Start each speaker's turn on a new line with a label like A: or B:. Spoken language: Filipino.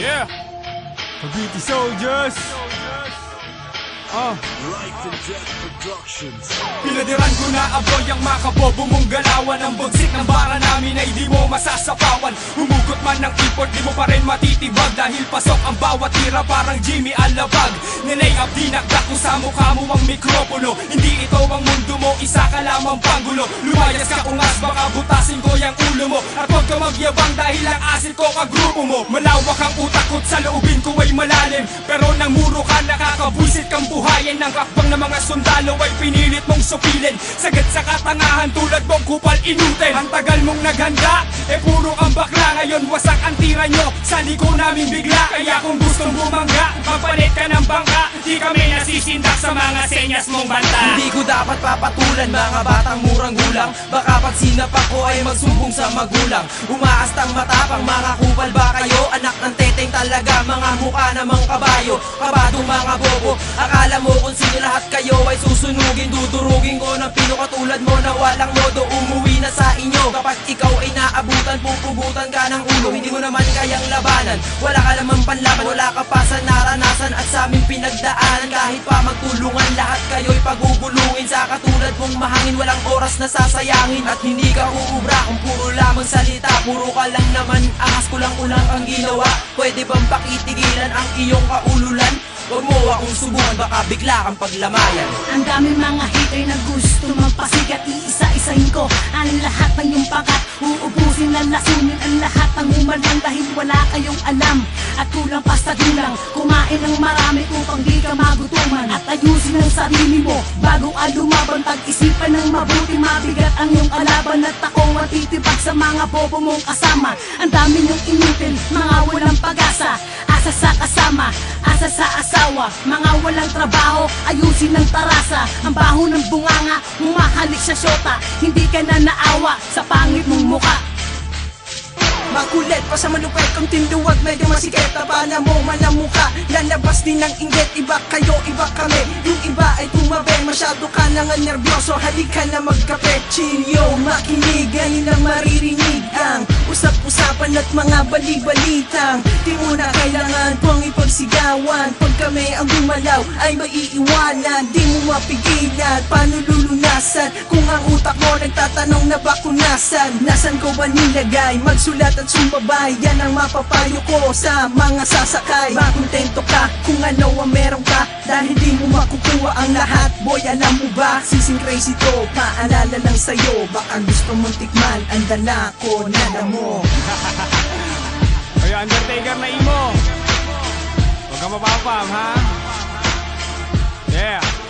A: Yeah. Cavite Soldiers.
B: Life and Death Productions.
C: Pinadiran ko na aboy ang makabobo mong galawan. Ang bagsik ng bara namin ay di mo masasapawan. Humugot man ng import, di mo pa rin matitibag. Dahil pasok ang bawat tira parang Jimmy Alabag. Nilay up dinagdak ko sa mukha mo ang mikropono. Hindi ito ang mundo mo, isa ka lamang panggulo. Lumayas ka ungas, baka butasin ko yung ulo mo. At huwag ka magyabang dahil ang asin ko kagrupo mo. Malawak ang utak ko't sa loobin ko ay malalim. Pero nang muro ka, nakakabwisit kang buhayin. Ng akbang ng mga sundalo ay pinilit mong supilin. Sagad sa katangahan tulad mong kupal inutin. Ang tagal mong naghanda, puro ang bakla. Ngayon wasak ang tira nyo, sa liko namin bigla. Kaya kung gustong bumangga, magpalit ka ng bangka. Di kami nasisindak sa mga senyas mong banta.
D: Hindi ko dapat papatulan mga batang murang gulang. Baka pag sinapak ko ay magsumbong sa magulang. Umaastang matapang mga kupal ba kayo? Anak ng teteng talaga, mga mukha namang kabayo. Kabadong mga bobo, akala mo kung sino lahat kayo ay susunugin. Dudurugin ko ng pino katulad mo na walang modo. Umuwi na sa inyo kapag ikaw ay naabutan. Pupugutan ka ng ulo, hindi mo naman kayang labanan. Wala ka naman panlaban, wala ka pa sa naranasan at sa aming pinagdaanan. Kahit pa magtulungan, lahat kayo'y pagugulungin. Sa katulad mong mahangin, walang oras na sasayangin. At hindi ka uubra kung puro lamang salita. Puro ka lang naman, ahas kulang-ulang ang ginawa. Pwede bang pakitigilan ang iyong kaululan? Huwag mo akong subukan, baka bigla kang paglamayan.
E: Ang daming mga hater na gusto magpasigat. Iisa-isahin ko ang lahat ng iyong pangkat. Uubusin na lasunin ang lahat ng umalang. Dahil wala kayong alam at kulang pa sa gulang. Kumain ng marami upang di ka magutuman. At ayusin ang sarili mo bago ka lumaban. Pag-isipan ng mabuti, mabigat ang iyong kalaban. At ako ang titibag sa mga bobo mong kasama. Ang dami niyong inutil, mga walang pag-asa. Asa sa kasama, asa sa asawa. Mga walang trabaho, ayusin ng tarasa. Ang baho ng bunganga, humahalik sa syota. Hindi ka na naawa sa pangit mong muka.
D: Makulit pa sa malupit kong tinduwag, medyo masiketa. Pala mo malamuka, lalabas din ng inggit. Iba kayo, iba kami, yung iba ay tumabi. Masyado ka na nga nervyoso, halika na magkape. Chilyo, makinig, ganyan ang maririnig. Ang usap-usapan at mga bali-balitang di mo na kailangan pang ipagsigawan. Pag kami ang gumalaw ay maiiwanan. Di mo mapigilan, paano lulunasan? Kung ang utak mo nagtatanong na ba kung nasan? Nasan ko ba nilagay? Magsulat at sumabay, yan ang mapapayo ko sa mga sasakay. Makontento ka kung ano ang meron ka, dahil di mo makukuha ang lahat. Boy, alam mo ba, sising crazy to, paalala lang sa'yo. Baka gusto mong tikman ang dala ko na damo.
A: Kaya Undertaker na imo. Huwag ka mapapam, ha? Yeah.